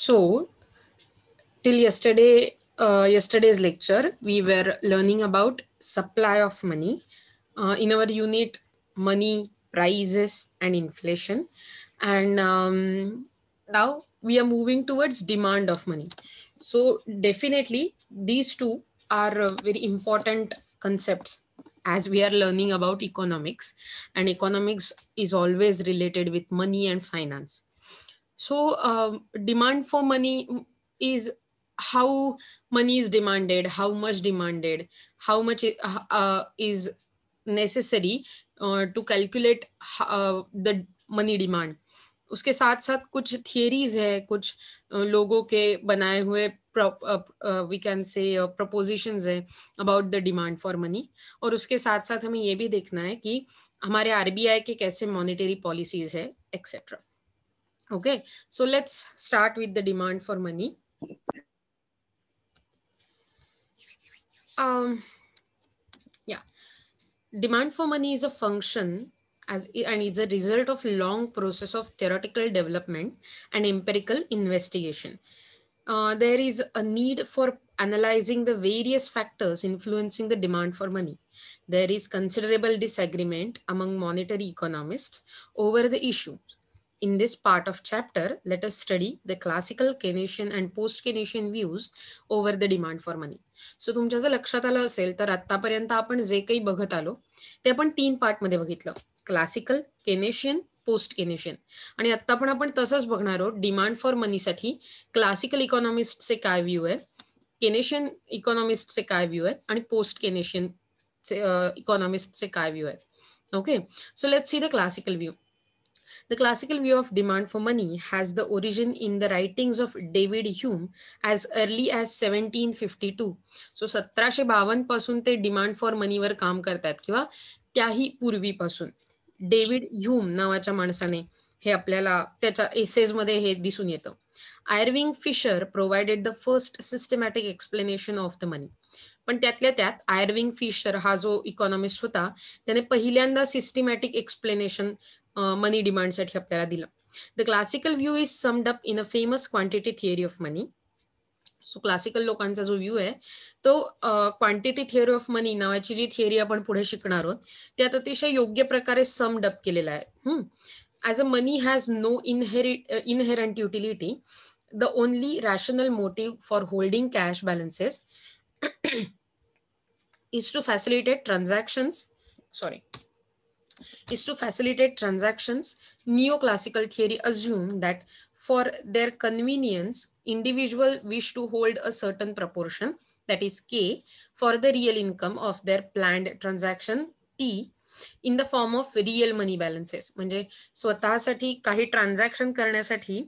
So till yesterday's lecture, we were learning about supply of money. In our unit, money, prices, and inflation. And now we are moving towards demand of money. So definitely, these two are very important concepts as we are learning about economics, and economics is always related with money and finance. So demand for money is how money is demanded, how much demanded, how much is necessary to calculate the money demand. उसके साथ साथ कुछ theories है, कुछ लोगों के बनाए हुए we can say propositions है अबाउट द डिमांड फॉर मनी. और उसके साथ साथ हमें ये भी देखना है कि हमारे आरबीआई के कैसे मॉनेटरी पॉलिसीज है etcetera. Okay, so let's start with the demand for money. Yeah, demand for money is a function and it's a result of long process of theoretical development and empirical investigation. There is a need for analyzing the various factors influencing the demand for money. There is considerable disagreement among monetary economists over the issue. In this part of chapter, let us study the classical Keynesian and post-Keynesian views over the demand for money. So तुमच्या जर लक्षात आलं असेल तर आतापर्यंत आपण जे काही बघत आलो ते आपण 3 पार्टमध्ये बघितलं. Classical, Keynesian, post Keynesian. आणि आता पण आपण तसंच बघणार आहोत डिमांड फॉर मनीसाठी क्लासिकल इकॉनॉमिस्टचे काय व्ह्यू आहेत, केनेशियन इकॉनॉमिस्टचे काय व्ह्यू आहेत आणि पोस्ट केनेशियन इकॉनॉमिस्टचे काय व्ह्यू आहेत. Okay, so let's see the classical view. The classical view of demand for money has the origin in the writings of David Hume as early as 1752. So 1752 पासून ते demand for मनीवर काम करतात किंवा त्याही पूर्वीपासून डेव्हिड ह्यूम नावाच्या माणसाने हे आपल्याला त्याच्या एसेज मध्ये हे दिसून येतं. Irving Fisher provided the first systematic explanation of the money. पण त्यातल्या त्यात आयर्विंग फिशर हा जो इकॉनॉमिस्ट होता त्याने पहिल्यांदा सिस्टमॅटिक एक्सप्लेनेशन मनी डिमांडसाठी आपल्याला दिलं. The classical view is summed up in a famous quantity theory of money. So classical लोकांचा जो व्ह्यू आहे तो क्वांटिटी थिअरी ऑफ मनी नावाची जी थिअरी आपण पुढे शिकणार आहोत त्यात अतिशय योग्य प्रकारे समड अप केलेला आहे. As a money has no inherent utility, the only rational motive for holding cash balances is to facilitate transactions. Neoclassical theory assumed that for their convenience, individuals wish to hold a certain proportion, that is K, for the real income of their planned transaction T in the form of real money balances. म्हणजे स्वतःसाठी काही transaction करण्यासाठी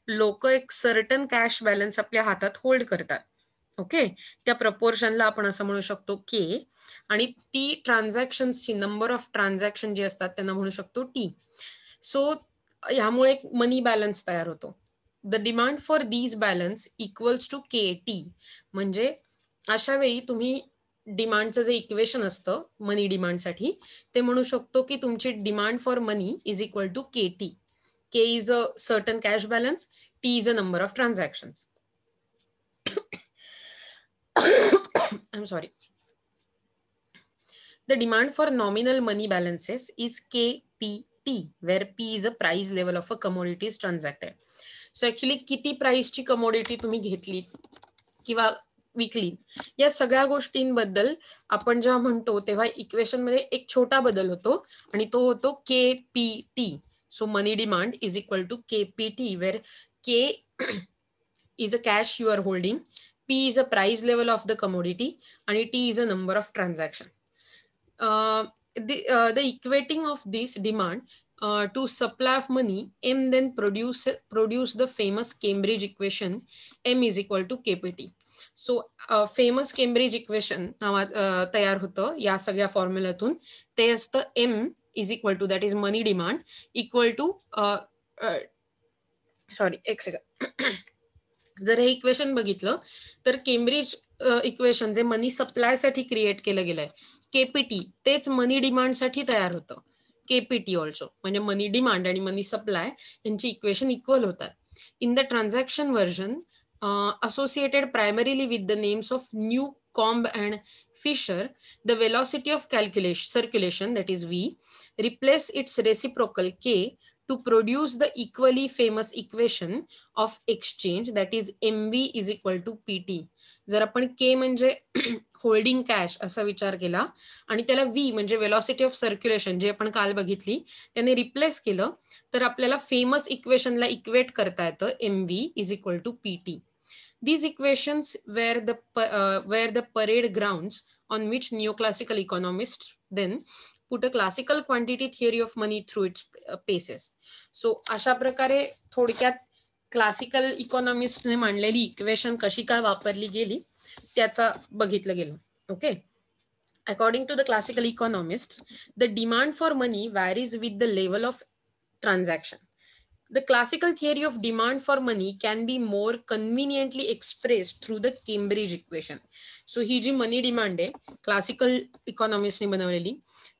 लोक एक certain cash balance आपल्या हातात hold करतात. Okay, त्या प्रपोर्शनला आपण असं म्हणू शकतो के, आणि ती ट्रान्झॅक्शनची नंबर ऑफ ट्रान्झॅक्शन जे असतात त्यांना म्हणू शकतो टी. सो ह्यामुळे एक मनी बॅलन्स तयार होतो. The demand for these balance equals to K T. म्हणजे अशा वेळी तुम्ही डिमांडचं जे इक्वेशन असतं मनी डिमांडसाठी ते म्हणू शकतो की तुमची demand for money is equal to K T. K is a certain cash balance, T is a number of transactions. I'm sorry. The demand for nominal money balances is KPT, where P is a price level of a commodities transacted. So actually किती प्राइसची commodity तुम्ही घेतली किंवा विकली या सगळ्या गोष्टींबद्दल आपण जेव्हा म्हणतो तेव्हा इक्वेशन मध्ये एक छोटा बदल होतो आणि तो होतो KPT. So money demand is equal to KPT, where K is a cash you are holding, P is a price level of the commodity, and T is a number of transaction. The equating of this demand to supply of money, M then produce the famous Cambridge equation, M is equal to KPT. So famous Cambridge equation तयार होतं या सगळ्या फॉर्म्युलातून. ते असतं M is equal to, that is money demand, equal to एक second. जर हे equation बघितलं तर केम्ब्रिज इक्वेशन जे मनी सप्लायसाठी क्रिएट केलं गेलंय केपीटी तेच मनी डिमांडसाठी तयार होतं केपीटी ऑल्सो. म्हणजे मनी डिमांड आणि मनी सप्लाय यांची इक्वेशन इक्वल होतात. In the transaction version, associated primarily with the names of Newcomb and Fisher, the velocity of circulation, that is V, replace its reciprocal K to produce the equally famous equation of exchange, that is MV is equal to PT. जर आपण K म्हणजे holding cash असा विचार केला आणि त्याला V म्हणजे velocity of circulation जे आपण काल बघितली त्याने रिप्लेस केलं तर आपल्याला फेमस इक्वेशनला इक्वेट करता येतं MV is equal to PT. These equations were the parade grounds on which neoclassical economists then put a classical quantity theory of money through its paces. So अशा प्रकारे थोडक्यात क्लासिकल इकॉनॉमिस्टने मांडलेली equation कशी काय वापरली गेली त्याचा बघितलं गेलं. Okay. According to the classical economists, the demand for money varies with the level of transaction. The classical theory of demand for money can be more conveniently expressed through the Cambridge equation. So ही जी money demand आहे classical इकॉनॉमिस्टने बनवलेली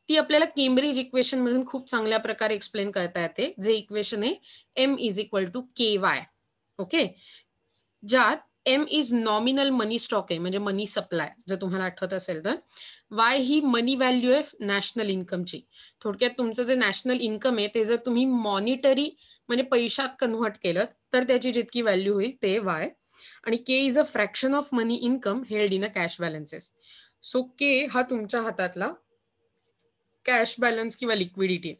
ती आपल्याला Cambridge equation मधून खूप चांगल्या प्रकारे एक्सप्लेन करता येते जे इक्वेशन आहे M is equal to KY. Okay. ज्यात M is nominal money stock आहे म्हणजे मनी सप्लाय जर तुम्हाला आठवत असेल तर Y ही मनी व्हॅल्यू आहे नॅशनल इन्कमची. थोडक्यात तुमचं जे नॅशनल इन्कम आहे ते जर तुम्ही मॉनिटरी म्हणजे पैशात कन्व्हर्ट केलं तर त्याची जितकी व्हॅल्यू होईल ते Y. आणि K is a fraction of money income held in a cash balances. So K हा तुमच्या हातातला कॅश बॅलन्स किंवा लिक्विडिटी.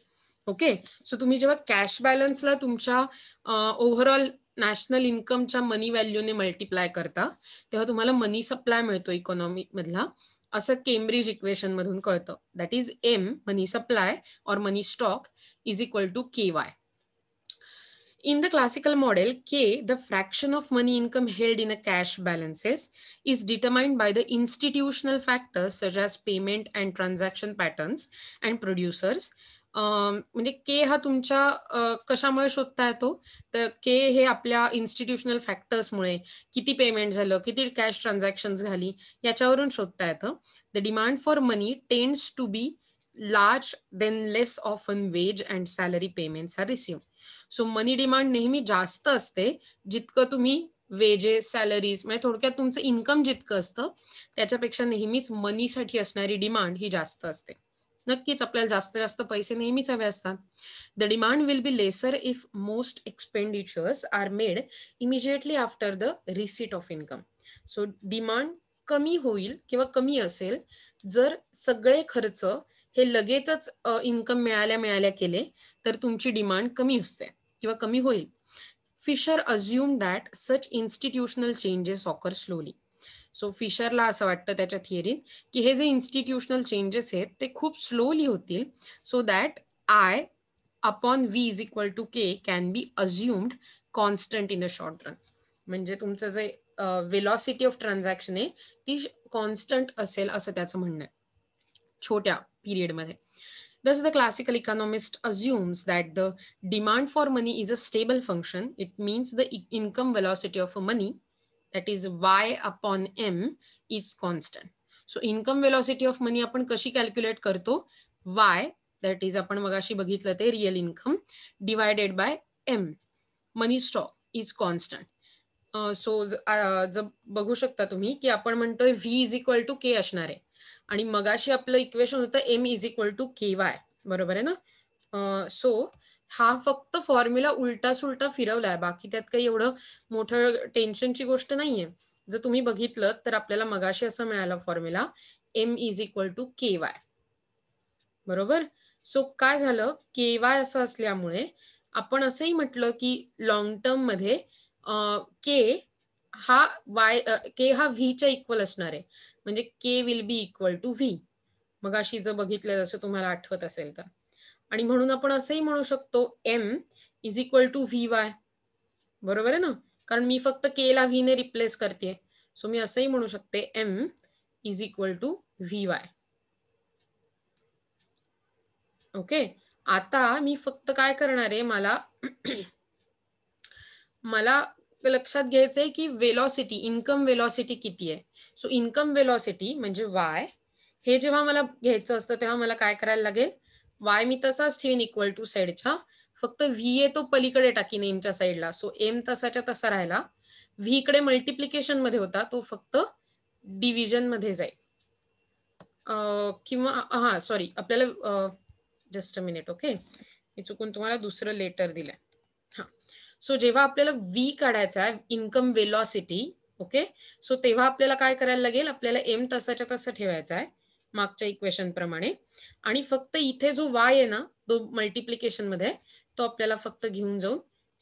ओके. सो तुम्ही जेव्हा कॅश बॅलन्सला तुमच्या ओव्हरऑल नॅशनल इन्कमच्या मनी व्हॅल्यूने मल्टिप्लाय करता तेव्हा तुम्हाला मनी सप्लाय मिळतो इकॉनॉमी मधला असं केम्ब्रिज इक्वेशन मधून कळतं. That is M money supply और money stock is equal to KY. In the classical model, K, the fraction of money income held in a cash balances, is determined by the institutional factors such as payment and transaction patterns and producers. म्हणजे K हा तुमच्या कशामुळे शोधता येतो तर K हे आपल्या institutional फॅक्टर्समुळे किती पेमेंट झालं किती कॅश ट्रान्झॅक्शन झाली याच्यावरून शोधता येतं. The demand for money tends to be large then less often wage and salary payments are received. So money demand नेहमी जास्त असते जितकं तुम्ही वेजेस सॅलरीज म्हणजे थोडक्यात तुमचं इन्कम जितकं असतं त्याच्यापेक्षा नेहमीच मनीसाठी असणारी डिमांड ही जास्त असते. नक्कीच आपल्याला जास्त पैसे नेहमीच हवे असतात. The demand will be lesser if most expenditures are made immediately after the receipt of income. So demand कमी होईल किंवा कमी असेल जर सगळे खर्च हे लगेचच इन्कम मिळाल्या केले तर तुमची डिमांड कमी असते किंवा कमी होईल. Fisher assume that such institutional changes occur slowly. So फिशरला असं वाटतं त्याच्या थिअरीत की हे जे इन्स्टिट्यूशनल चेंजेस आहेत ते खूप स्लोली होतील so that I upon V is equal to K can be assumed constant in a short run. म्हणजे तुमचं जे वेलॉसिटी ऑफ ट्रान्झॅक्शन आहे ती कॉन्स्टंट असेल असं त्याचं म्हणणं आहे छोट्या पिरियडमध्ये. Thus, the classical economist assumes that the demand for money is a stable function. It means the income velocity of money, that is Y upon M, is constant. So, income velocity of money आपण कशी calculate करतो? Y, that is आपण मगाशी बघितलं ते real income divided by M. Money stock is constant. So जर बघू शकता तुम्ही की आपण म्हणतोय V is equal to K असणार आहे आणि मगाशी आपलं इक्वेशन होतं M is equal to KY. बरोबर आहे ना. सो हा फक्त फॉर्म्युला उलटा सुलटा फिरवलाय बाकी त्यात काही एवढं मोठं टेन्शनची गोष्ट नाहीये. जर तुम्ही बघितलं तर आपल्याला मगाशी असं मिळालं formula M is equal to KY. बरोबर. सो काय झालं KY असं असल्यामुळे आपण असंही म्हटलं की लॉंग टर्म मध्ये K हा व्हीच्या इक्वल असणार आहे म्हणजे K will be equal to V. मग अशी जर बघितलं जसं तुम्हाला आठवत असेल तर. आणि म्हणून आपण असंही म्हणू शकतो M is equal to VY. बरोबर आहे ना. कारण मी फक्त K ला V ने रिप्लेस करते. सो मी असंही म्हणू शकते M is equal to VY. Okay. आता मी फक्त काय करणार आहे मला लक्षात घ्यायचंय की वेलॉसिटी इन्कम वेलॉसिटी किती आहे. सो इन्कम वेलॉसिटी म्हणजे Y हे जेव्हा मला घ्यायचं असतं तेव्हा मला काय करायला लागेल Y मी तसाच ठेवीन इक्वल टू साईडच्या फक्त व्ही आहे तो पलीकडे टाकीन एमच्या साईडला. सो एम तसाच्या तसा राहिला. व्ही इकडे मल्टिप्लिकेशन मध्ये होता, तो फक्त डिव्हिजन मध्ये जाईल. किंवा हा सॉरी, आपल्याला जस्ट अ मिनिट. ओके, मी चुकून तुम्हाला दुसरं लेटर दिलंय. हा, सो जेव्हा आपल्याला व्ही काढायचा आहे, इन्कम वेलॉसिटी, ओके, सो तेव्हा आपल्याला काय करायला लागेल, आपल्याला एम तसाच्या तसं ठेवायचा आहे मागच्या इक्वेशन प्रमाणे, आणि फक्त इथे जो वाय आहे ना, तो मल्टिप्लिकेशन मध्ये, तो आपल्याला फक्त घेऊन जाऊन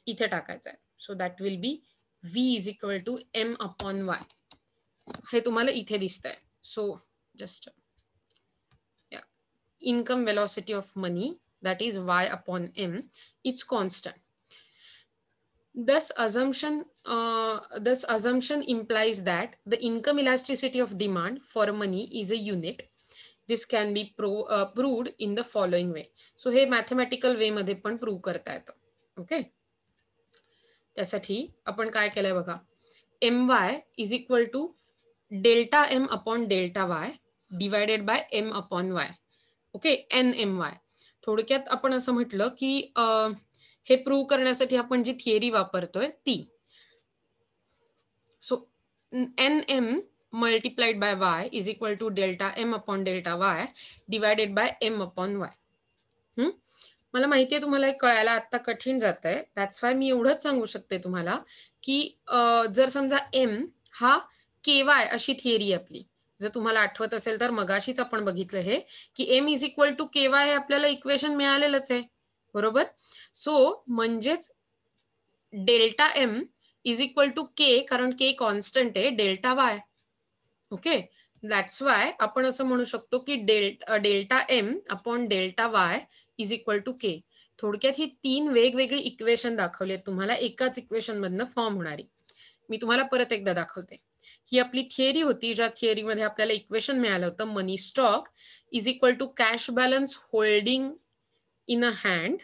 इथे टाकायचा आहे. So that will be V is equal to M upon Y. हे तुम्हाला इथे दिसतंय. So just income velocity of money, that is y upon m, it's constant. This assumption implies that the income elasticity of demand for money is a unit. This can be proved in the following way. So हे mathematical way मध्ये पण prove करता येतं. Okay, त्यासाठी आपण काय केलंय बघा, my is equal to delta m upon delta y divided by m upon y. Okay, NMY. थोडक्यात आपण असं म्हटलं की हे प्रूव्ह करण्यासाठी आपण जी थिअरी वापरतोय ती. So NM multiplied by y is equal to delta m upon delta y divided by m upon y. मला माहिती आहे तुम्हाला कळायला आता कठीण जात आहे, दॅट्स वाय मी एवढंच सांगू शकते तुम्हाला की जर समजा m हा KY अशी थिअरी आपली, जर तुम्हाला आठवत असेल तर मगाशीच आपण बघितलं हे की M is equal to KY हे आपल्याला इक्वेशन मिळालेलंच आहे, बरोबर. सो म्हणजेच delta M is equal to K, कारण के कॉन्स्टंट आहे, delta Y. Okay, that's why आपण असं म्हणू शकतो की delta M upon delta Y is equal to K. थोडक्यात ही 3 वेगवेगळी इक्वेशन दाखवली आहेत तुम्हाला एकाच इक्वेशन मधनं फॉर्म होणारी. मी तुम्हाला परत एकदा दाखवते. ही आपली थिअरी होती, ज्या थिअरीमध्ये आपल्याला इक्वेशन मिळालं होतं, money stock is equal to cash balance holding in a hand,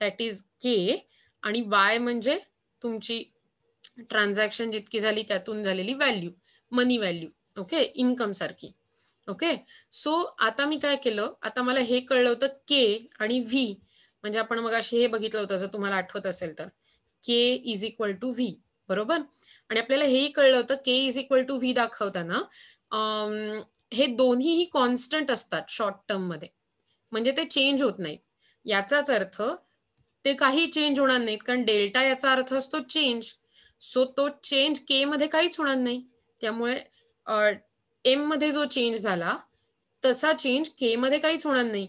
that is K, आणि वाय म्हणजे तुमची ट्रान्झॅक्शन जितकी झाली त्यातून झालेली value, money value. Okay, income सारखी. ओके, सो आता मी काय केलं, आता मला हे कळलं होतं के आणि व्ही, म्हणजे आपण मग असे हे बघितलं होतं, जर तुम्हाला आठवत असेल तर के इज इक्वल टू व्ही, बरोबर. आणि आपल्याला हेही कळलं होतं के इज इक्वल टू व्ही दाखवताना हे दोन्हीही कॉन्स्टंट असतात शॉर्ट टर्म मध्ये, म्हणजे ते चेंज होत नाहीत. याचाच अर्थ ते काही चेंज होणार नाहीत, कारण डेल्टा याचा अर्थ असतो चेंज. सो तो चेंज के मध्ये काहीच होणार नाही, त्यामुळे एम मध्ये जो चेंज झाला तसा चेंज के मध्ये काहीच होणार नाही.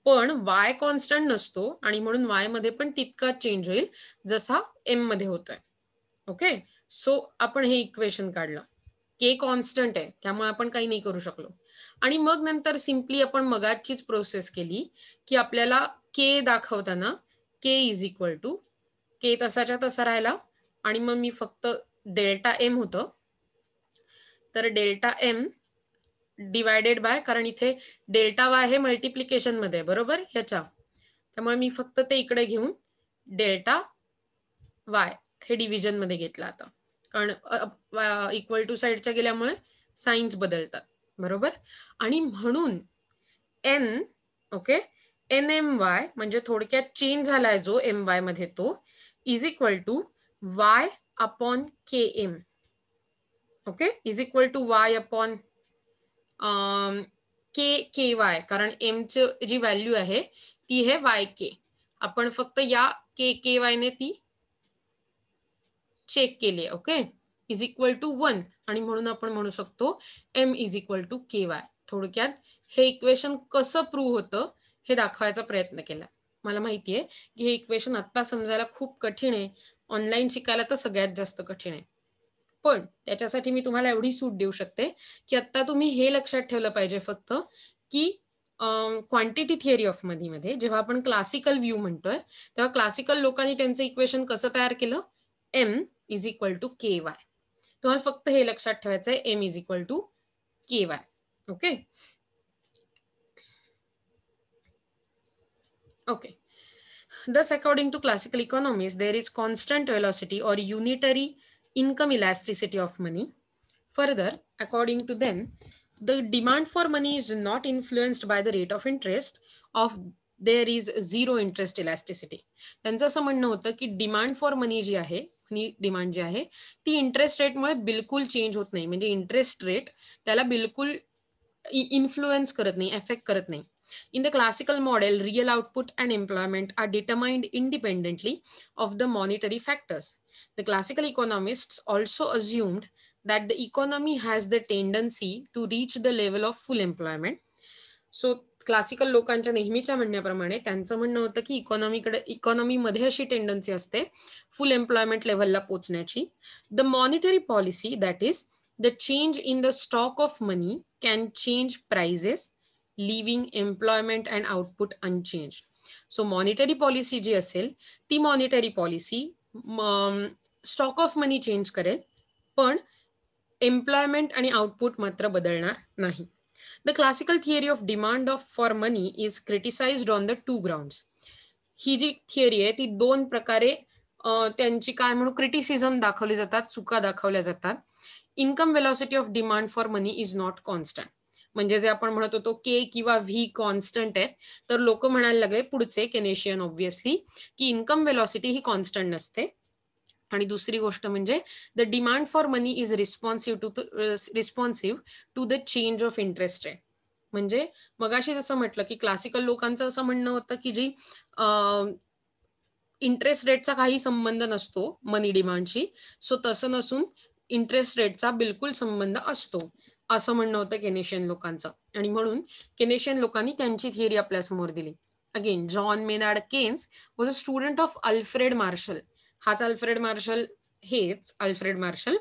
पण वाय कॉन्स्टंट नसतो आणि म्हणून वाय मध्ये पण तितकाच चेंज होईल जसा एम मध्ये होतोय. ओके, सो आपण हे इक्वेशन काढलं, के कॉन्स्टंट आहे त्यामुळे आपण काही नाही करू शकलो. आणि मग नंतर सिम्पली आपण मगाचीच प्रोसेस केली की आपल्याला के दाखवताना के इज इक्वल टू के तसाच्या तसा राहिला, आणि मग मी फक्त डेल्टा एम होतं, तर डेल्टा एम डिवायडेड बाय, कारण इथे डेल्टा वाय हे मल्टिप्लिकेशन मध्ये बरोबर ह्याच्या, त्यामुळे मी फक्त ते इकडे घेऊन डेल्टा वाय हे डिव्हिजन मध्ये घेतलं आता, कारण इक्वल टू साईडच्या गेल्यामुळे साइन्स बदलतात, बरोबर. आणि म्हणून N, okay, N M Y म्हणजे थोडक्यात चेंज झालाय जो एम वाय मध्ये, तो is equal to Y upon K M. Okay, is equal to Y upon K Y, कारण एमची जी व्हॅल्यू आहे ती आहे वाय के. आपण फक्त या के वाय ने ती चेक केली. ओके, इज इक्वल टू 1, आणि म्हणून आपण म्हणू शकतो M is equal to K Y. थोडक्यात हे इक्वेशन कसं प्रूव्ह होतं हे दाखवायचा प्रयत्न केला. मला माहितीये की हे इक्वेशन आता समजायला खूप कठीण आहे, ऑनलाईन शिकायला तर सगळ्यात जास्त कठीण आहे. पण त्याच्यासाठी मी तुम्हाला एवढी सूट देऊ शकते की आता तुम्ही हे लक्षात ठेवलं पाहिजे फक्त की क्वांटिटी थिअरी ऑफ मनी मध्ये जेव्हा आपण क्लासिकल व्ह्यू म्हणतोय तेव्हा क्लासिकल लोकांनी त्यांचं इक्वेशन कसं तयार केलं, M is equal to K Y. तुम्हाला फक्त हे लक्षात ठेवायचं आहे, M is equal to K Y. Okay okay, thus according to classical economists there is constant velocity or unitary income elasticity of money. Further, according to them, the demand for money is not influenced by the rate of interest of there is zero interest elasticity. त्यांचं असं म्हणणं होतं की demand for मनी जी आहे, मनी demand जी आहे ती interest रेटमुळे बिलकुल change होत नाही. म्हणजे इंटरेस्ट रेट त्याला बिलकुल इन्फ्लुएन्स करत नाही, एफेक्ट करत नाही. In the classical model, real output and employment are determined independently of the monetary factors. The classical economists also assumed that the economy has the tendency to reach the level of full employment. So classical लोकांच्या नेहमीच्या म्हणण्याप्रमाणे त्यांचं म्हणणं होतं की इकॉनॉमीमध्ये अशी tendency असते फुल employment लेव्हलला पोहोचण्याची. The monetary policy that is the change in the stock of money can change prices leaving employment and output unchanged. So monetary policy जी असेल ती monetary policy stock of money change करेल, पण employment आणि output मात्र बदलणार नाही. The classical theory of demand for money is criticized on the two grounds. ही जी थिअरी आहे ती दोन प्रकारे त्यांची काय म्हणू क्रिटिसिझम दाखवली जातात, चुका दाखवल्या जातात. Income velocity of demand for money is not constant. म्हणजे जे आपण म्हणत होतो के किंवा व्ही कॉन्स्टंट आहे, तर लोक म्हणायला लागले पुढचे केनेशियन ऑब्व्हियसली की इन्कम वेलॉसिटी ही कॉन्स्टंट नसते. आणि दुसरी गोष्ट म्हणजे the demand for money is responsive to the change of interest rate. म्हणजे मगाशी जसं म्हटलं की क्लासिकल लोकांचं असं म्हणणं होतं की जी इंटरेस्ट रेटचा काही संबंध नसतो मनी डिमांडशी, सो तसं नसून इंटरेस्ट रेटचा बिलकुल संबंध असतो असं म्हणणं होतं केनेशियन लोकांचं. आणि म्हणून केनेशियन लोकांनी त्यांची थिअरी आपल्यासमोर दिली. Again John Maynard Keynes was a student of Alfred Marshall. हाच अल्फ्रेड मार्शल, हेच अल्फ्रेड मार्शल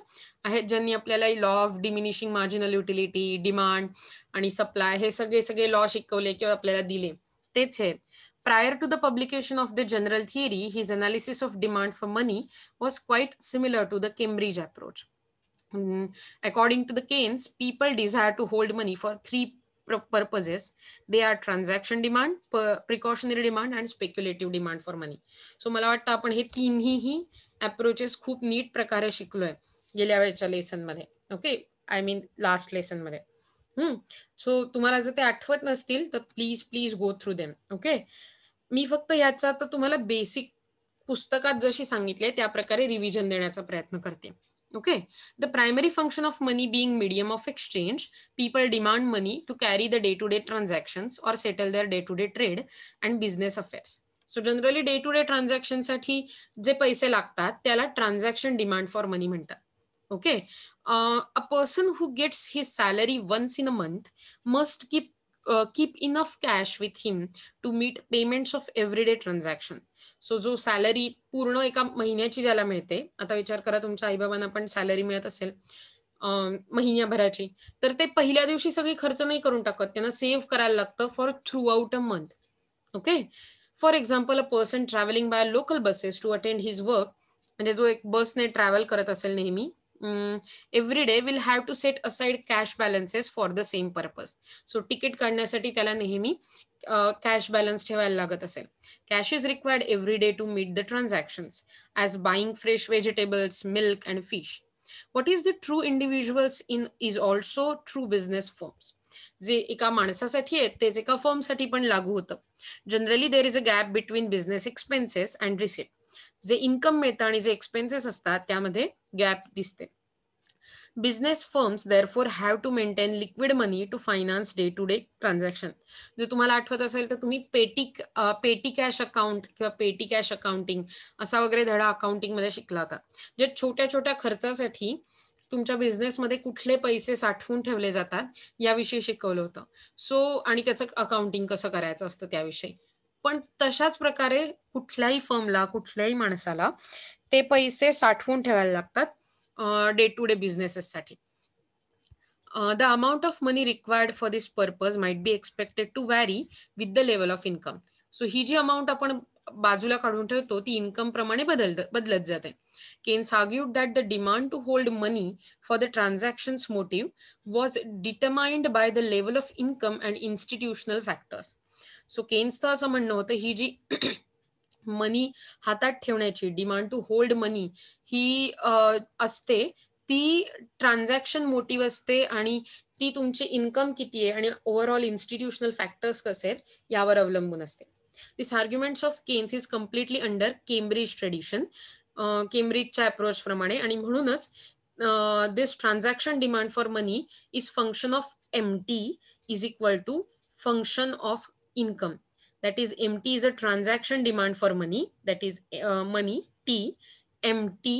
आहेत ज्यांनी आपल्याला law of diminishing marginal utility, demand आणि सप्लाय हे सगळे लॉ शिकवले किंवा आपल्याला दिले, तेच आहेत. Prior to the publication of the general theory, his analysis of demand for money was quite similar to the Cambridge approach. According to the Keynes, people desire to hold money for three purposes. They are transaction demand, precautionary demand and speculative demand for money. So मला वाटतं आपण हे तिन्ही approaches खूप नीट प्रकारे शिकलोय गेल्या वेळच्या लेसन मध्ये. Okay, I mean last lesson मध्ये. सो तुम्हाला जर ते आठवत नसतील तर please go through them. Okay, मी फक्त याचा तर तुम्हाला बेसिक पुस्तकात जशी सांगितले त्या प्रकारे रिव्हिजन देण्याचा प्रयत्न करते. Okay, the primary function of money being medium of exchange, people demand money to carry the day to day transactions or settle their day to day trade and business affairs. So generally day to day ट्रान्झॅक्शनसाठी जे पैसे लागतात त्याला transaction demand for money म्हणतात. Okay, a person who gets his salary once in a month must keep enough cash with him to meet payments of everyday transaction. So जो salary पूर्ण एका महिन्याची ज्याला मिळते, आता विचार करा तुमच्या आईबाबांना पण सॅलरी मिळत असेल महिन्याभराची, तर ते पहिल्या दिवशी सगळी खर्च नाही करून टाकत, त्यांना सेव्ह करायला लागतं for throughout a month. Okay, for example a person travelling by local buses to attend his work, म्हणजे जो एक बसने ट्रॅव्हल करत असेल नेहमी, every day will have to set aside cash balances for the same purpose. So ticket काढण्यासाठी त्याला नेहमी कॅश बॅलन्स ठेवायला लागत असेल. Cash is required every day to meet the transactions as buying fresh vegetables, milk and fish. What is the true individuals in is also true business firms. जे एका माणसासाठी आहेत तेच एका फर्मसाठी पण लागू होतं. Generally there is a gap between business expenses and receipt. जे इन्कम मिळतं आणि जे एक्सपेन्सेस असतात त्यामध्ये गॅप दिसते. Business firms therefore have to maintain liquid money to finance day to day transaction. जर तुम्हाला आठवत असेल तर तुम्ही पेटी कॅश अकाउंट किंवा पेटी कॅश अकाउंटिंग असा वगैरे धडा अकाउंटिंगमध्ये शिकला होता. जे छोट्या छोट्या खर्चासाठी तुमच्या बिझनेसमध्ये कुठले पैसे साठवून ठेवले जातात याविषयी शिकवलं होतं. सो आणि त्याचं अकाउंटिंग कसं करायचं असतं त्याविषयी. पण तशाच प्रकारे कुठल्याही फर्मला, कुठल्याही माणसाला ते पैसे साठवून ठेवायला लागतात डे टू डे बिझनेसेससाठी. The amount of money required for this purpose might be expected to vary with the level of income. So ही जी अमाऊंट आपण बाजूला काढून ठेवतो ती इन्कम प्रमाणे बदलत जाते. Keynes argued that the demand to hold money for the transactions motive was determined by the level of income and institutional factors. So Keynesचं असं म्हणणं होतं ही जी मनी हातात ठेवण्याची डिमांड टू होल्ड मनी ही असते ती ट्रान्झॅक्शन मोटिव्ह असते आणि ती तुमची इन्कम किती आहे आणि ओव्हरऑल इन्स्टिट्यूशनल फॅक्टर्स कसे आहेत यावर अवलंबून असते. This arguments of Keynes is completely under Cambridge tradition, केम्ब्रिजच्या अप्रोच प्रमाणे. आणि म्हणूनच this transaction demand for money is function of MT is equal to function of income. That is, MT is a transaction demand for money, that is money T. MT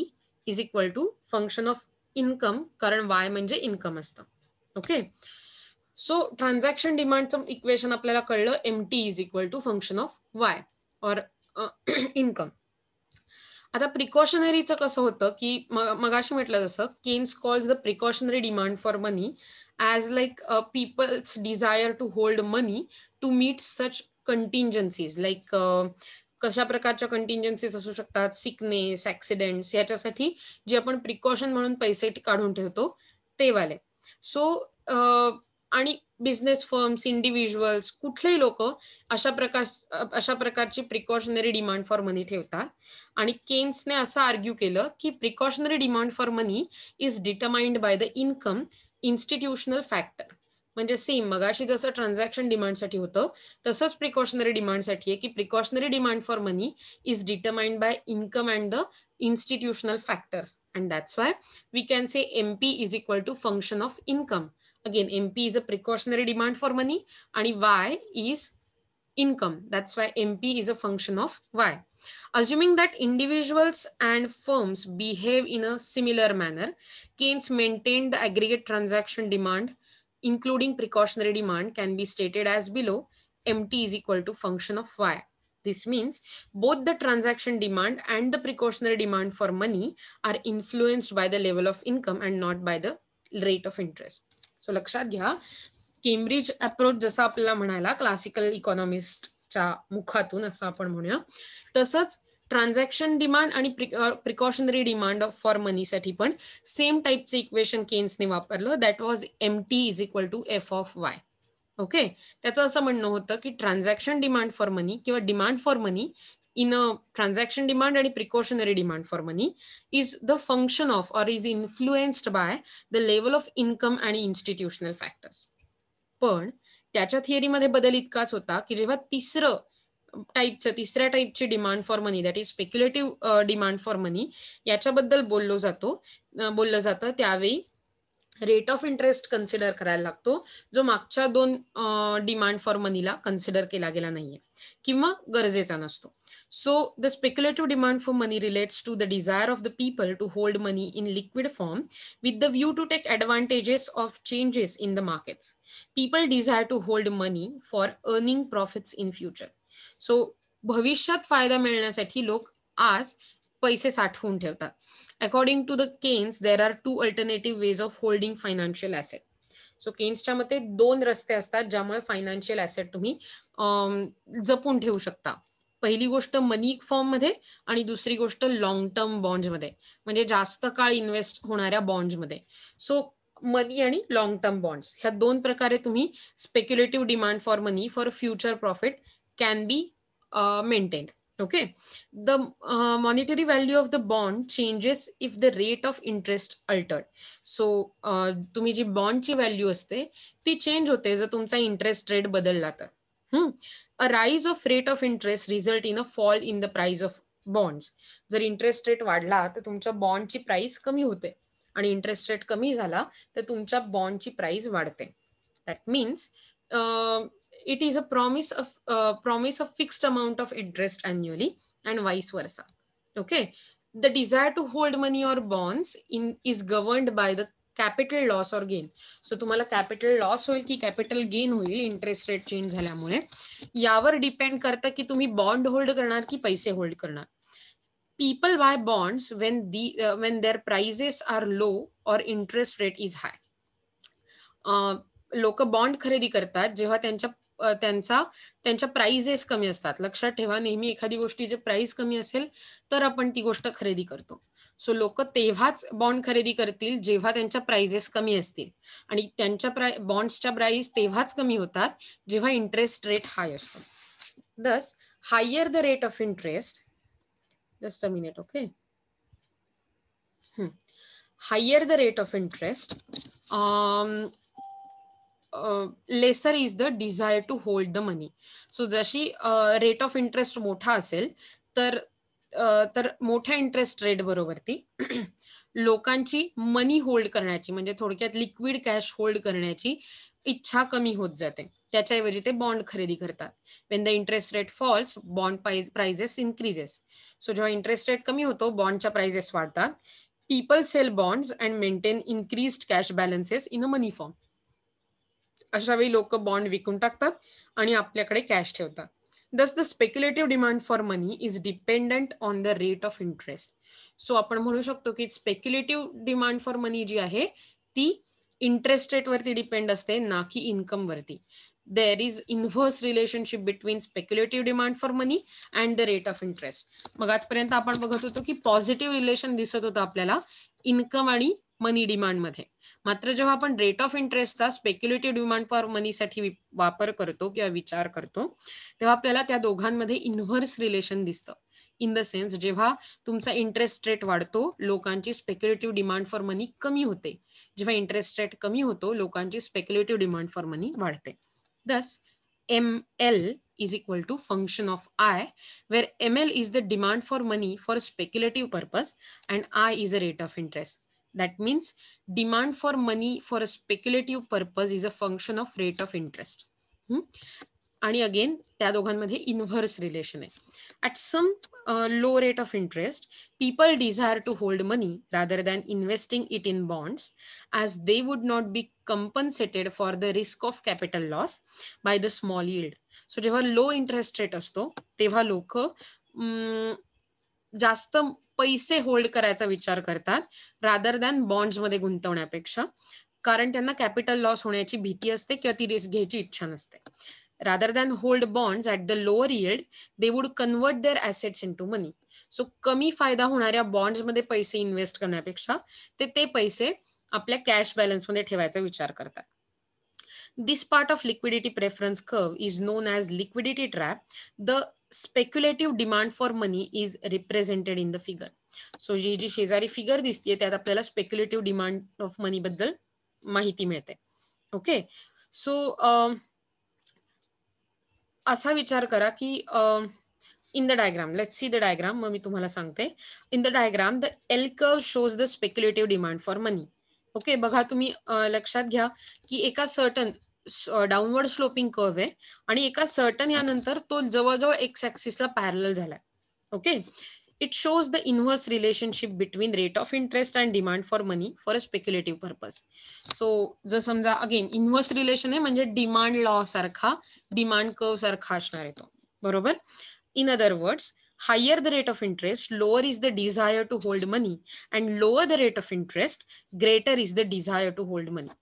is equal to function of income, कारण Y म्हणजे income असतं. Okay, so transaction डिमांडचं equation आपल्याला कळलं, MT is equal to function of Y और income. आता प्रिकॉशनरीचं कसं होतं की मगाशी म्हटलं जसं, Keynes calls the precautionary demand for money as like people's desire to hold money to meet such contingencies. Like कशा प्रकारच्या कंटिंजन्सीज असू शकतात, सिकनेस, ॲक्सिडेंट्स, याच्यासाठी जे आपण प्रिकॉशन म्हणून पैसे काढून ठेवतो ते वाले. सो आणि बिझनेस फर्म्स, इंडिव्हिज्युअल्स, कुठलेही लोक अशा प्रकारची प्रिकॉशनरी डिमांड फॉर मनी ठेवतात. आणि केन्सने असं आर्ग्यू केलं की precautionary demand for money is determined by the income institutional factor. म्हणजे सेम मगाशी जसं ट्रान्झॅक्शन डिमांडसाठी होतं तसंच प्रिकॉशनरी डिमांडसाठी आहे की precautionary demand for money is determined by income and the institutional factors, and that's why we can say MP is equal to function of income. Again, MP is a precautionary demand for money and Y is income. That's why MP is a function of Y. Assuming that individuals and firms behave in a similar manner, Keynes maintained the aggregate transaction demand, including precautionary demand, can be stated as below. MT is equal to function of Y. This means both the transaction demand and the precautionary demand for money are influenced by the level of income and not by the rate of interest. So लक्षात घ्या, Cambridge approach जसा आपल्याला म्हणाला classical इकॉनॉमिस्टच्या मुखातून असं आपण म्हणूया, तसंच transaction demand आणि प्रिकॉशनरी डिमांड फॉर मनीसाठी पण सेम टाईपचे इक्वेशन केन्सने वापरलं. That was MT is equal to F(y). Okay, त्याचं असं म्हणणं होतं की ट्रान्झॅक्शन डिमांड फॉर मनी किंवा demand for money in a transaction demand आणि precautionary demand for money is the function of or is influenced by the level of income आणि institutional factors. पण त्याच्या थिअरीमध्ये बदल इतकाच होता की जेव्हा तिसऱ्या टाईपची demand for money, that is speculative demand for money, याच्याबद्दल बोललं जातं त्यावेळी रेट ऑफ इंटरेस्ट कन्सिडर करायला लागतो, जो मागच्या दोन डिमांड फॉर मनीला कन्सिडर केला गेला नाहीये किंवा गरजेचा नसतो. So the speculative demand for money relates to the desire of the people to hold money in liquid form with the view to take advantages of changes in the markets. People desire to hold money for earning profits in future. So भविष्यात फायदा मिळण्यासाठी लोक आज पैसे साठवून ठेवतात. According to the Keynes there are 2 alternative ways of holding financial asset. So केन्सच्या मते 2 रस्ते असतात ज्यामुळे फायनान्शियल ॲसेट तुम्ही जपून ठेवू शकता. पहिली गोष्ट मनी फॉर्म मध्ये आणि दुसरी गोष्ट लॉंग टर्म बॉन्ड्स मध्ये, म्हणजे जास्त काळ इन्व्हेस्ट होणाऱ्या बॉन्ड्स मध्ये. सो मनी आणि लॉंग टर्म बॉन्ड्स ह्या 2 प्रकारे तुम्ही speculative demand for money for future profit can be maintained. Okay, the monetary value of the bond changes if the rate of interest altered. So तुम्ही जी बॉन्डची value असते ती change होते जर तुमचा इंटरेस्ट रेट बदलला तर. A rise of rate of interest result in a fall in the price of bonds. जर interest rate वाढला तर तुमच्या बॉन्डची प्राइस कमी होते आणि इंटरेस्ट रेट कमी झाला तर तुमच्या बॉन्डची प्राइस वाढते. That means it is a promise of fixed amount of interest annually and vice versa. Okay, the desire to hold money or bonds is governed by the capital loss और gain. So तुम्हाला capital loss होईल की capital gain होईल interest rate change झाल्यामुळे, यावर depend करतं की तुम्ही बॉन्ड होल्ड करणार की पैसे होल्ड करणार. People buy bonds when their prices are low or interest rate is high. लोक बॉन्ड खरेदी करतात जेव्हा त्यांच्या प्राइजेस कमी असतात. लक्षात ठेवा, नेहमी एखादी गोष्टीची प्राइस कमी असेल तर आपण ती गोष्ट खरेदी करतो. सो लोक तेव्हाच बॉन्ड खरेदी करतील जेव्हा त्यांच्या प्राइजेस कमी असतील आणि त्यांच्या बॉन्ड्सच्या प्राइस तेव्हाच कमी होतात जेव्हा इंटरेस्ट रेट हाय असतो. Thus higher the rate of interest, just a minute, okay, higher the rate of interest, lesser is the desire to hold the money. So जशी रेट ऑफ इंटरेस्ट मोठा असेल तर मोठ्या इंटरेस्ट रेट बरोबरती लोकांची मनी hold करण्याची म्हणजे थोडक्यात लिक्विड कॅश होल्ड करण्याची इच्छा कमी होत जाते. त्याच्याऐवजी ते बॉन्ड खरेदी करतात. When the interest rate falls bond prices increases. So जेव्हा इंटरेस्ट रेट कमी होतो बॉन्डच्या प्राइजेस वाढतात. People sell bonds and maintain increased cash balances in a money form. अशा वेळी लोक बॉन्ड विकून टाकतात आणि आपल्याकडे कॅश ठेवतात. दस the speculative demand for money is dependent on the rate of interest. So आपण म्हणू शकतो की स्पेक्युलेटिव्ह डिमांड फॉर मनी जी आहे ती इंटरेस्ट रेट वरती डिपेंड असते, ना की इन्कम वरती. There is inverse relationship between speculative demand for money and the rate of interest. मग आजपर्यंत आपण बघत होतो की पॉझिटिव्ह रिलेशन दिसत होतं आपल्याला इन्कम आणि मनी डिमांड मध्ये. मात्र जेव्हा आपण रेट ऑफ इंटरेस्टचा स्पेक्युलेटिव्ह डिमांड फॉर मनीसाठी वापर करतो किंवा विचार करतो तेव्हा आपल्याला त्या दोघांमध्ये इनव्हर्स रिलेशन दिसतं. इन द सेन्स जेव्हा तुमचा इंटरेस्ट रेट वाढतो लोकांची स्पेक्युलेटिव्ह डिमांड फॉर मनी कमी होते. जेव्हा इंटरेस्ट रेट कमी होतो लोकांची स्पेक्युलेटिव्ह डिमांड फॉर मनी वाढते. दस ML is equal to function of I, where ML is the demand for money for speculative purpose and I is a rate of interest. That means demand for money for a speculative purpose is a function of rate of interest. आणि again त्या दोघांमध्ये inverse relation आहे. At some low rate of interest, people desire to hold money rather than investing it in bonds, as they would not be compensated for the risk of capital loss by the small yield. So जेव्हा low interest rate असतो तेव्हा लोक जास्त पैसे hold करायचा विचार करतात rather than bonds मध्ये गुंतवण्यापेक्षा, कारण त्यांना कॅपिटल लॉस होण्याची भीती असते किंवा ती रिस्क घ्यायची इच्छा नसते. Rather than hold bonds at the lower yield, they would convert their assets into money. So कमी फायदा होणाऱ्या बॉन्ड्स मध्ये पैसे इन्व्हेस्ट करण्यापेक्षा ते पैसे आपल्या कॅश बॅलन्स मध्ये ठेवायचा विचार करतात. This part of liquidity preference curve is known as liquidity trap. The speculative demand for money is represented in the figure. So जी शेजारी फिगर दिसते त्यात आपल्याला स्पेक्युलेटिव्ह डिमांड ऑफ मनी बद्दल माहिती मिळते. ओके, सो असा विचार करा की in the diagram, let's see the diagram. मग मी तुम्हाला सांगते. In the diagram the L curve shows the speculative demand for money. Okay, बघा तुम्ही लक्षात घ्या की एका सर्टन डाऊनवर्ड स्लोपिंग कर्व आहे आणि एका सर्टन यानंतर तो जवळजवळ एक्स ऍक्सिसला पॅरलल झालाय. Okay, it shows the inverse relationship between rate of interest and demand for money for a speculative purpose. So जर समजा अगेन इनव्हर्स रिलेशन आहे म्हणजे डिमांड लॉ सारखा, डिमांड कर्व सारखा असणार आहे तो, बरोबर. In other words, higher the rate of interest, lower is the desire to hold money, and lower the rate of interest, greater is the desire to hold money.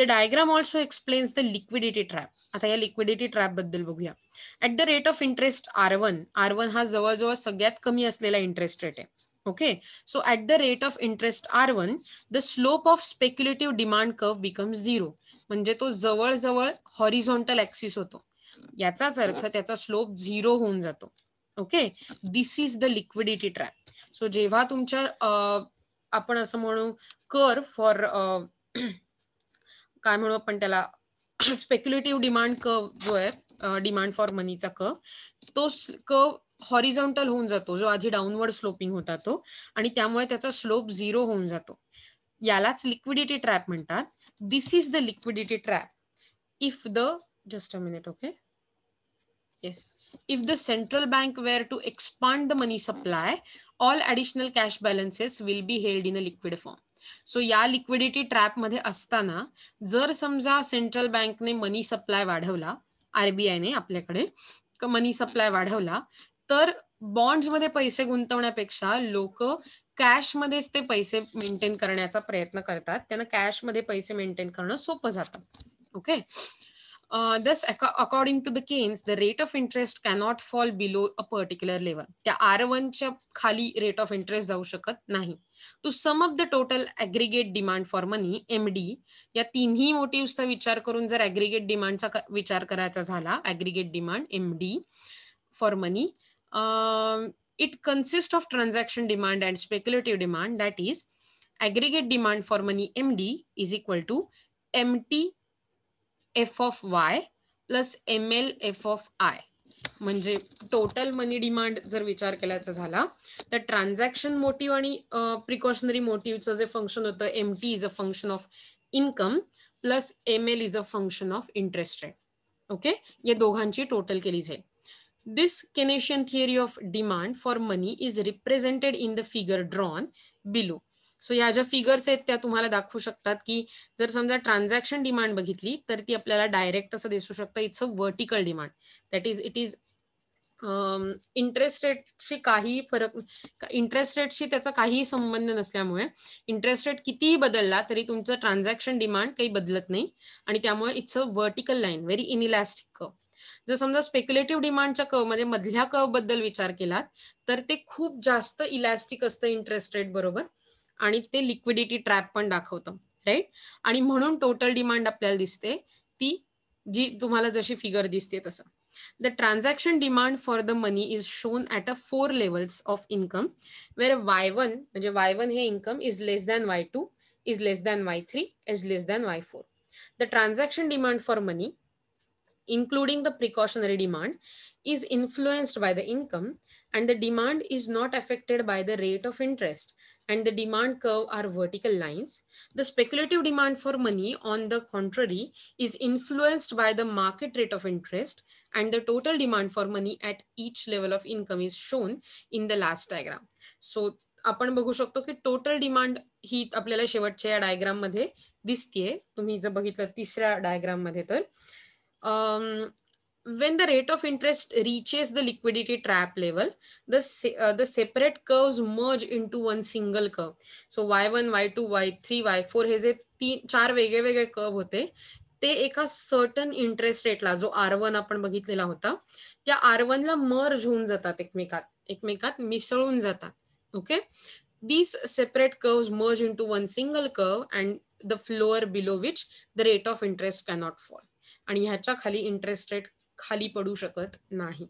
The diagram also explains the liquidity trap. आता या liquidity trap बद्दल बघूया. At the rate of interest R1 हा जवळजवळ सगळ्यात कमी असलेला interest rate आहे. Okay, so at the rate of interest R1 the slope of speculative demand curve becomes 0. म्हणजे तो जवळजवळ हॉरिझॉन्टल ऍक्सिस होतो. याचाच अर्थ त्याचा स्लोप 0 होऊन जातो. Okay, this is the liquidity trap. So जेव्हा तुमच्या आपण असं म्हणू कर्व फॉर काय म्हणू आपण त्याला स्पेक्युलेटिव्ह डिमांड कर्व जो आहे डिमांड फॉर मनीचा कर्व, तो कर्व हॉरिझॉन्टल होऊन जातो जो आधी डाऊनवर्ड स्लोपिंग होता तो, आणि त्यामुळे त्याचा स्लोप 0 होऊन जातो. यालाच लिक्विडिटी ट्रॅप म्हणतात. This is the liquidity trap if the just a minute. Okay, yes, if the central bank were to expand the money supply, all additional cash balances will be held in a liquid form. So या liquidity trap मध्ये असताना जर समजा central बँकने मनी supply वाढवला, आरबीआयने आपल्याकडे मनी supply वाढवला, तर bonds मध्ये पैसे गुंतवण्यापेक्षा लोक कॅश मध्येच ते पैसे मेंटेन करण्याचा प्रयत्न करतात. त्यांना कॅश मध्ये पैसे मेंटेन करणं सोपं जातं. Okay, thus according to the Keynes, the rate of interest cannot fall below a particular level. त्या R1 च्या खाली rate of interest जाऊ शकत नाही. To sum up the total aggregate demand for money, MD, या तिन्ही मोटिव्सचा विचार करून जर aggregate डिमांडचा विचार करायचा झाला, aggregate demand MD for money, it consists of transaction demand and speculative demand. That is, aggregate demand for money MD is equal to MT F of Y plus ML F of I. म्हणजे total मनी demand जर विचार केल्याचा झाला तर transaction motive आणि precautionary मोटिव्हचं जे function होतं MT is a function of income plus ML is a function of interest rate. Okay, या दोघांची टोटल केली जाईल. This Keynesian theory of demand for money is represented in the figure drawn below. So या ज्या figures आहेत त्या तुम्हाला दाखवू शकतात की जर समजा ट्रान्झॅक्शन डिमांड बघितली तर ती आपल्याला डायरेक्ट असं दिसू शकतं. It's a vertical demand. That is it is interest रेटशी काही फरक, इंटरेस्ट रेटशी त्याचा काहीही संबंध नसल्यामुळे इंटरेस्ट रेट कितीही बदलला तरी तुमचं ट्रान्झॅक्शन डिमांड काही बदलत नाही आणि त्यामुळे it's a vertical line, very inelastic curve. जर समजा स्पेक्युलेटिव्ह डिमांडच्या कर्व मध्ये मधल्या कर्व बद्दल विचार केलात तर ते खूप जास्त इलॅस्टिक असतं इंटरेस्ट रेट बरोबर आणि ते लिक्विडिटी ट्रॅप पण दाखवतं, राईट. आणि म्हणून टोटल डिमांड आपल्याला दिसते ती जी तुम्हाला जशी फिगर दिसते तसं. The transaction demand for the money is shown at a 4 levels of income where Y1 म्हणजे Y1 हे income is less than Y2 is less than Y3 is less than Y4. The transaction demand for money including the precautionary demand is influenced by the income and the demand is not affected by the rate of interest and the demand curve are vertical lines. The speculative demand for money on the contrary is influenced by the market rate of interest and the total demand for money at each level of income is shown in the last diagram. So आपण बघू शकतो की total demand ही आपल्याला शेवटच्या या diagram मध्ये दिसतेय. तुम्ही जर बघितलं तिसऱ्या डायग्राम मध्ये तर when the rate of interest reaches the liquidity trap level, the separate curves merge into one single curve. So y1, y2, y3, y4 हे जे चार वेगळे वेगळे कर्व होते ते एका सर्टन इंटरेस्ट रेटला जो R1 आपण बघितलेला होता त्या R1 ला मर्ज होऊन जातात, एकमेकात मिसळून जातात. Okay, these separate curves merge into one single curve and the floor below which the rate of interest cannot fall. आणि ह्याच्या खाली इंटरेस्ट रेट खाली पडू शकत नाही.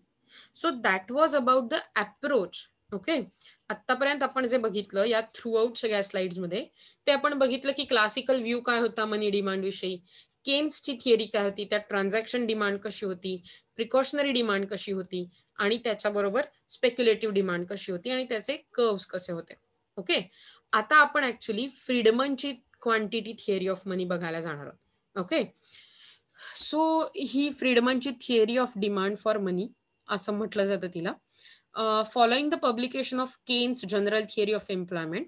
So that was about the approach. Okay, आतापर्यंत आपण जे बघितलं या थ्रू आउट सगळ्या स्लाइड्स मध्ये ते आपण बघितलं की क्लासिकल व्ह्यू काय होता मनी डिमांड विषयी, केन्सची थिअरी काय होती, त्यात ट्रान्झॅक्शन डिमांड कशी होती, प्रिकॉशनरी डिमांड कशी होती आणि त्याच्याबरोबर स्पेक्युलेटिव्ह डिमांड कशी होती आणि त्याचे कर्व्स कसे होते. ओके, आता आपण ऍक्च्युली फ्रीडमनची क्वांटिटी थिअरी ऑफ मनी बघायला जाणार आहोत. ओके, सो ही फ्रीडमनची theory of demand for money असं म्हटलं जातं तिला. Following the publication of Keynes general theory of employment,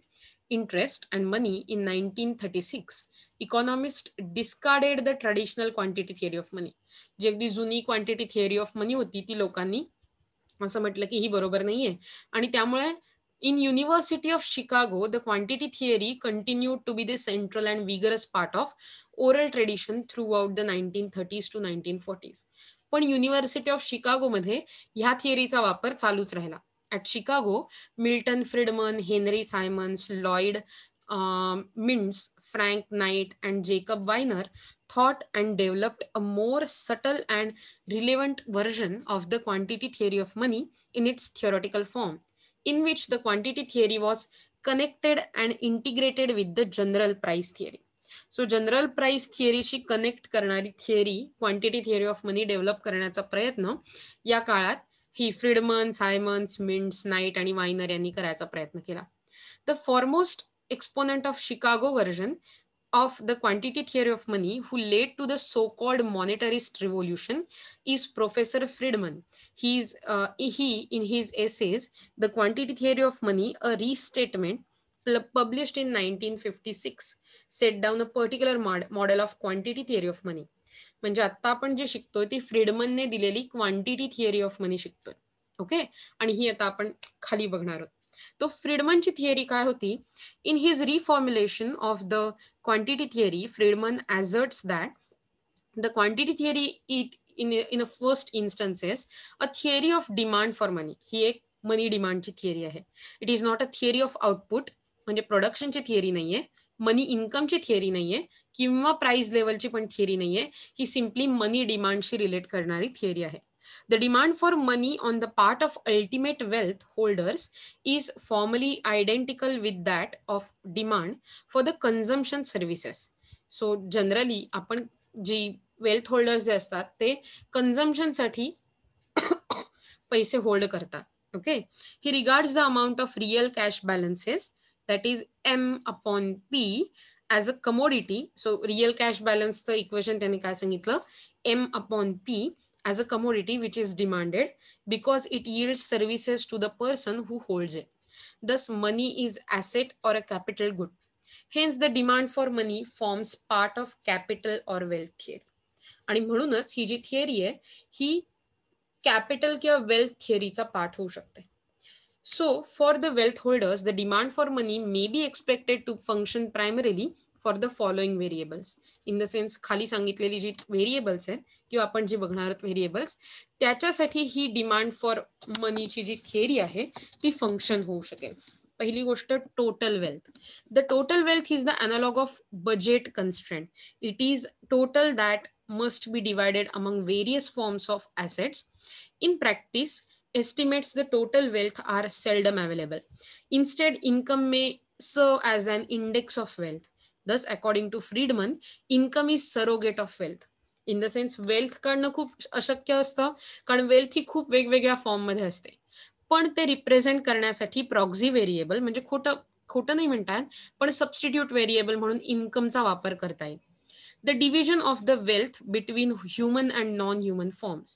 interest and money in 1936, economist discarded the traditional quantity theory of money. जी अगदी जुनी क्वांटिटी थिअरी ऑफ मनी होती ती लोकांनी असं म्हटलं की ही बरोबर नाहीये आणि त्यामुळे in University of Chicago, the quantity theory continued to be the central and vigorous part of oral tradition throughout the 1930s to 1940s. पण युनिव्हर्सिटी ऑफ शिकागो मध्ये ह्या थिअरीचा वापर चालूच राहिला. At Chicago, Milton Friedman, Henry Simons, Lloyd Mints, Frank Knight and Jacob Viner thought and developed a more subtle and relevant version of the quantity theory of money in its theoretical form, in which the quantity theory was connected and integrated with the general price theory. So general price थिअरीशी connect करणारी theory quantity theory of money develop करण्याचा प्रयत्न या काळात ही Friedman, Simons, Mints, Knight आणि Viner यांनी करायचा प्रयत्न केला. The foremost exponent of Chicago version of the quantity theory of money who led to the so-called monetarist revolution is Professor Friedman. He in his essays The Quantity Theory of Money, a Restatement, published in 1956, set down a particular model of quantity theory of money. म्हणजे आता आपण जे शिकतोय ती फ्रीडमनने दिलेली quantity theory of मनी शिकतोय. Okay, आणि ही आता आपण खाली बघणार आहोत. तो फ्रीडमनची थिअरी काय होती? In his reformulation of the quantity theory, Friedman asserts that the quantity theory in a first instance is a theory of demand for money. ही एक मनी डिमांडची थिअरी आहे. It is not a theory of output, म्हणजे प्रोडक्शनची theory नाहीये, मनी इन्कमची theory नाहीये किंवा price लेवलची पण theory नाहीये. ही simply मनी डिमांडशी relate करणारी theory आहे. The demand for money on the part of ultimate wealth holders is formally identical with that of demand for the consumption services. So generally आपण जी wealth holders जे असतात ते कन्झम्पशनसाठी पैसे hold करतात. Okay, he regards the amount of real cash balances that is M/P as a commodity. So real cash बॅलन्सचं equation त्यांनी काय सांगितलं, M/P as a commodity which is demanded because it yields services to the person who holds it. Thus, money is asset or a capital good. Hence, the demand for money forms part of capital or wealth theory. आणि म्हणूनच ही जी theory आहे ही capital किंवा wealth थिअरीचा part होऊ शकते. So, for the wealth holders, the demand for money may be expected to function primarily for the following variables. In the sense, खाली सांगितलेली जी variables आहेत किंवा आपण जे बघणार आहोत व्हेरिएबल्स, त्याच्यासाठी ही डिमांड फॉर मनीची जी थिअरी आहे ती फंक्शन होऊ शकेल. पहिली गोष्ट, total wealth. The total wealth is the analogue of budget constraint. It is total that must be divided among various forms of assets. In practice, estimates the total wealth are seldom available. Instead, income may serve as an index of wealth. Thus, according to Friedman, income is surrogate of wealth. In the sense wealth काढणं खूप अशक्य असतं, कारण wealth ही खूप वेगवेगळ्या फॉर्ममध्ये असते. पण ते रिप्रेझेंट करण्यासाठी प्रॉक्झी व्हेरिएबल म्हणजे खोटं नाही म्हणतात, पण सबस्टिट्यूट व्हेरिएबल म्हणून इन्कमचा वापर करता येईल. The division of the wealth between human and non-human forms.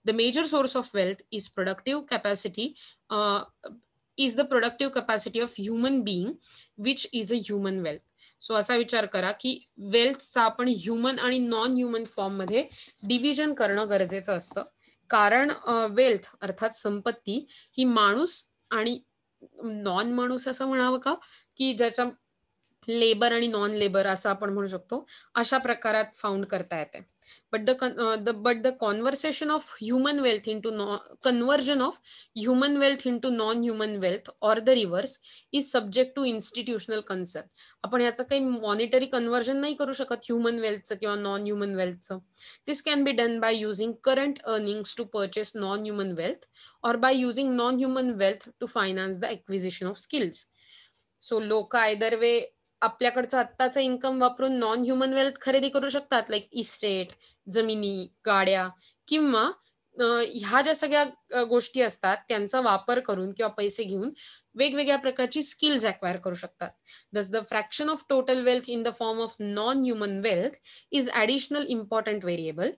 The major source of wealth is the productive capacity of human being, which is a human wealth. So असा विचार करा की वेल्थचा आपण ह्युमन आणि नॉन ह्युमन फॉर्म मध्ये division करणं गरजेचं असतं. कारण वेल्थ अर्थात संपत्ती ही माणूस आणि नॉन माणूस असं म्हणावं का, की ज्याच्या लेबर आणि नॉन लेबर असं आपण म्हणू शकतो, अशा प्रकारात फाउंड करता येते. But the conversation of human wealth into conversion of human wealth into non human wealth or the reverse is subject to institutional concern. आपण याचं काही मॉनिटरी कन्व्हर्जन नाही करू शकत ह्युमन वेल्थचं किंवा नॉन ह्युमन वेल्थचं. This can be done by using current earnings to purchase non human wealth or by using non human wealth to finance the acquisition of skills. So लोक either way आपल्याकडचं आत्ताचं income वापरून non human wealth खरेदी करू शकतात, like estate, जमिनी, गाड्या, किंवा ह्या ज्या सगळ्या गोष्टी असतात त्यांचा वापर करून किंवा पैसे घेऊन वेगवेगळ्या प्रकारची स्किल्स अक्वायर करू शकतात. Thus the fraction of total wealth in the form of non human wealth is additional important variable.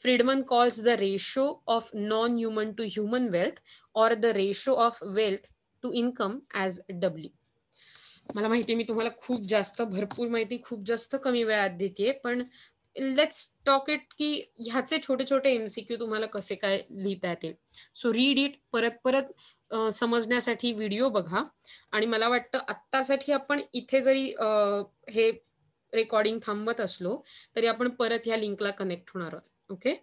Friedman calls the ratio of non human to human wealth or the ratio of wealth to income as W. मला माहिती आहे मी तुम्हाला खूप जास्त भरपूर माहिती खूप जास्त कमी वेळात देते, पण लेट्स टॉक इट की ह्याचे छोटे छोटे MCQ तुम्हाला कसे काय लिहिता येतील. सो रीड इट, परत परत समजण्यासाठी व्हिडिओ बघा. आणि मला वाटतं आत्तासाठी आपण इथे जरी हे रेकॉर्डिंग थांबवत असलो तरी आपण परत ह्या लिंकला कनेक्ट होणार आहोत. ओके.